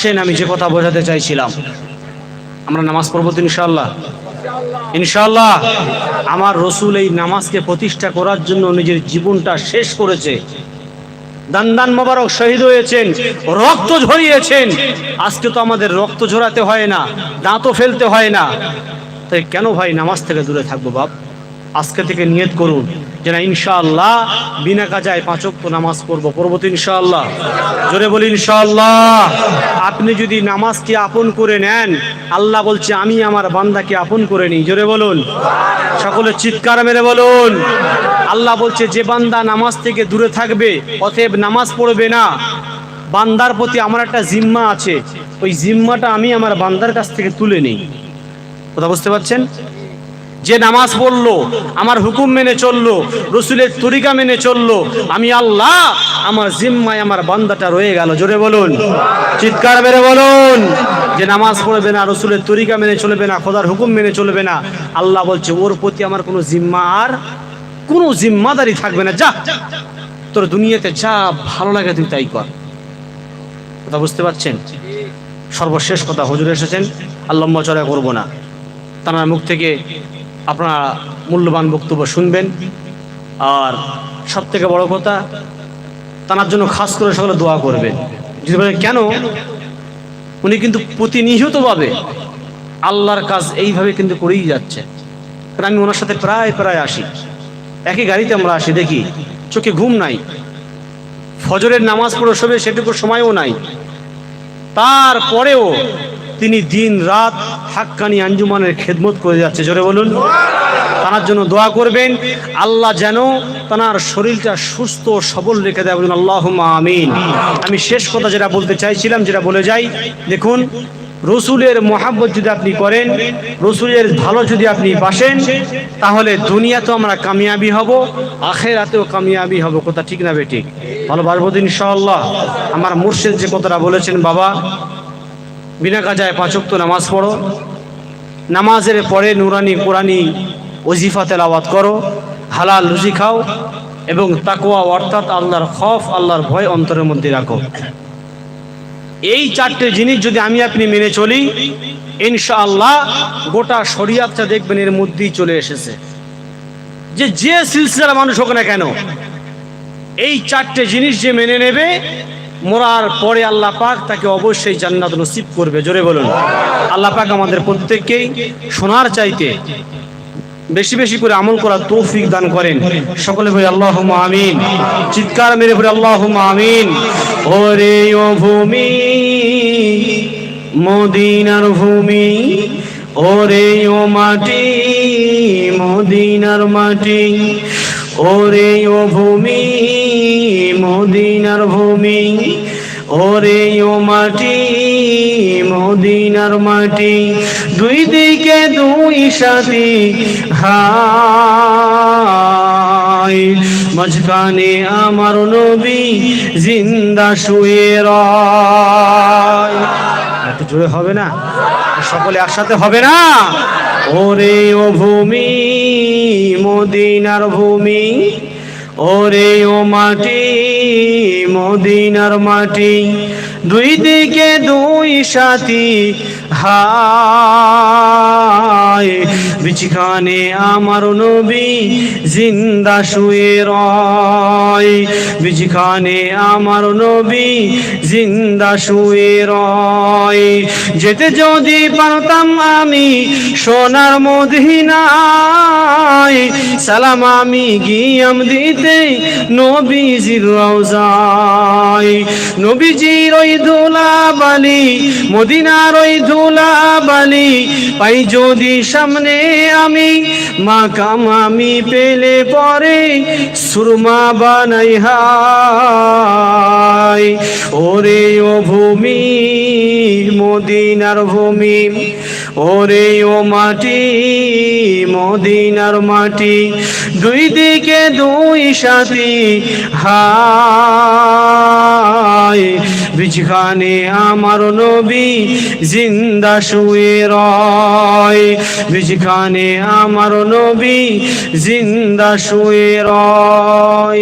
আসেন আমি যে কথা বোঝাতে চাইছিলাম, আমরা নামাজ পড়বো তো ইনশাআল্লাহ। ইনশাআল্লাহ আমার রসুল এই নামাজকে প্রতিষ্ঠা করার জন্য নিজের জীবনটা শেষ করেছে, দান দান মোবারক শহীদ হয়েছেন, রক্ত ঝরিয়েছেন। আজকে তো আমাদের রক্ত ঝরাতে হয় না, দাঁতও ফেলতে হয় না, তাই কেন ভাই নামাজ থেকে দূরে থাকবো বাপ? আজকে থেকে নিয়ত করুন যে না ইনশাআল্লাহ বিনা কাজায় 5 ওয়াক্ত নামাজ পড়বো তো ইনশাআল্লাহ। জোরে বলি ইনশাআল্লাহ। আপনি যদি নামাজকে আপন করে নেন, আল্লাহ বলছে আমি আমার বান্দাকে আপন করে নিই। জোরে বলুন, সকলে চিৎকার মেরে বলুন। আল্লাহ বলছে যে বান্দা নামাজ থেকে দূরে থাকবে, অতএব নামাজ পড়বে না, বান্দার প্রতি আমার একটা জিম্মা আছে, ওই জিম্মাটা আমি আমার বান্দার কাছ থেকে তুলে নিই। কথা বুঝতে পারছেন? যে নামাজ পড়লো, আমার হুকুম মেনে চললো, রসুলের তরিকা মেনে চললো, আমি আল্লাহ আমার জিম্মায় আমার বান্দাটা রয়ে গেল। জোরে বলুন, চিৎকার মেরে বলুন। যে নামাজ পড়বে না, রসুলের তরিকা মেনে চলবে না, খোদার হুকুম মেনে চলবে না, আল্লাহ বলছে ওর প্রতি আমার কোনো জিম্মা আর কোনো জিম্মাদারি থাকবে না। যা তোর দুনিয়াতে যা ভালো লাগে তুই তাই কর। কথা বুঝতে পারছেন? সর্বশেষ কথা, হুজুর এসেছেন, আল্লাহ চড়া করবো না, তার মুখ থেকে আপনারা মূল্যবান বক্তব্য শুনবেন। আর সব থেকে বড় কথা, তার জন্য খাস করে সকলে দোয়া করবেন। যদি বলেন কেন, উনি কিন্তু প্রতিনিয়তভাবে আল্লাহর কাজ এইভাবে কিন্তু করেই যাচ্ছে। কারণ আমি ওনার সাথে প্রায় আসি, একই গাড়িতে আমরা আসি, দেখি চোখে ঘুম নাই, ফজরের নামাজ পড়ে শোবে সেটুকু সময়ও নাই, তারপরেও তিনি দিন রাত হাক্কানি আঞ্জুমানের খেদমত করে যাচ্ছে। জোরে বলুন, তার জন্য দোয়া করবেন, আল্লাহ যেন তার শরীরটা সুস্থ সবল রেখে দেয়। বলুন আল্লাহুম্মা আমিন। আমি শেষ কথা যেটা বলতে চাইছিলাম, যেটা বলে যাই, দেখুন রসুলের মহাব্বত যদি আপনি করেন, রসুলের ভালো যদি আপনি বাসেন, তাহলে দুনিয়াতেও আমরা কামিয়াবি হব, আখিরাতেও কামিয়াবি হব। কথা ঠিক না বেঠিক? ভালো বাসবো ইনশাআল্লাহ। আমার মুর্শিদ যে কথাটা বলেছেন, বাবা বিনা কাজায় 5 ওয়াক্ত নামাজ পড়ো, নামাজের পরে নুরানি কোরআনি ওজিফা তেলাওয়াত করো, হালাল রুজি খাও, এবং তাকওয়া অর্থাৎ আল্লাহর খৌফ, আল্লাহর ভয় অন্তরের মধ্যে রাখো। এই 4টে জিনিস যদি আমি আপনি মেনে চলি, ইনশাআল্লাহ গোটা শরিয়াতটা দেখবেন এর মধ্যেই চলে এসেছে। যে সিলসিলার মানুষ হোক না কেন, এই 4টে জিনিস যে মেনে নেবে, মরার পরে আল্লাহ পাক তাকে অবশ্যই জান্নাত নসিব করবে। জোরে বলুন, আল্লাহ পাক আমাদের প্রত্যেককেই শোনার চাইতে বেশি বেশি করে আমল করার তৌফিক দান করেন। সকলে বলি আল্লাহুম্মা আমিন। চিৎকার মেরে বলি আল্লাহুম্মা আমিন। ওরে ও ভূমি, মদিনার ভূমি, ওরে ও মাটি, মদিনার মাটি, ওরে ও ভূমি, মদিনার ভূমি, ওরে ও মাটি, মদিনার মাটি, দুই দিকে দুই সাথী হাই, মাঝখানে আমার নবী জিন্দা শুয়ে রয়। একটু জোরে হবে না? সকলে একসাথে হবে না? ওরে ও ভূমি, মদিনার ভূমি, ওরে ও মাটি, মদিনার মাটি, দুই দিকে দুই সাথী হাই, বিছখানে আমার নবী জিন্দা শুয়ে রয়, বিছখানে আমার নবী জিন্দা শুয়ে রয়। যেতে যদি পারতাম আমি সোনার মদিনায়, সালাম আমি গিয়াম দিতে নবীজির রওজায়। নবীজির ওই ধুলা বালি, মদিনার ওই ধুলা বালি, পাই যদি সামনে আমি, মাকাম আমি পেলে পরে সুরমা বানাই হাই। ওরে ও ভূমি, মদিনার ভূমি, ওরে ও মাটি, মদিনার মাটি, দুই দিকে দুই সাথী হাই, বিছখানে আমার নবী জিন্দা শুয়ে রয়, বিছখানে আমার নবী জিন্দা শুয়ে রয়।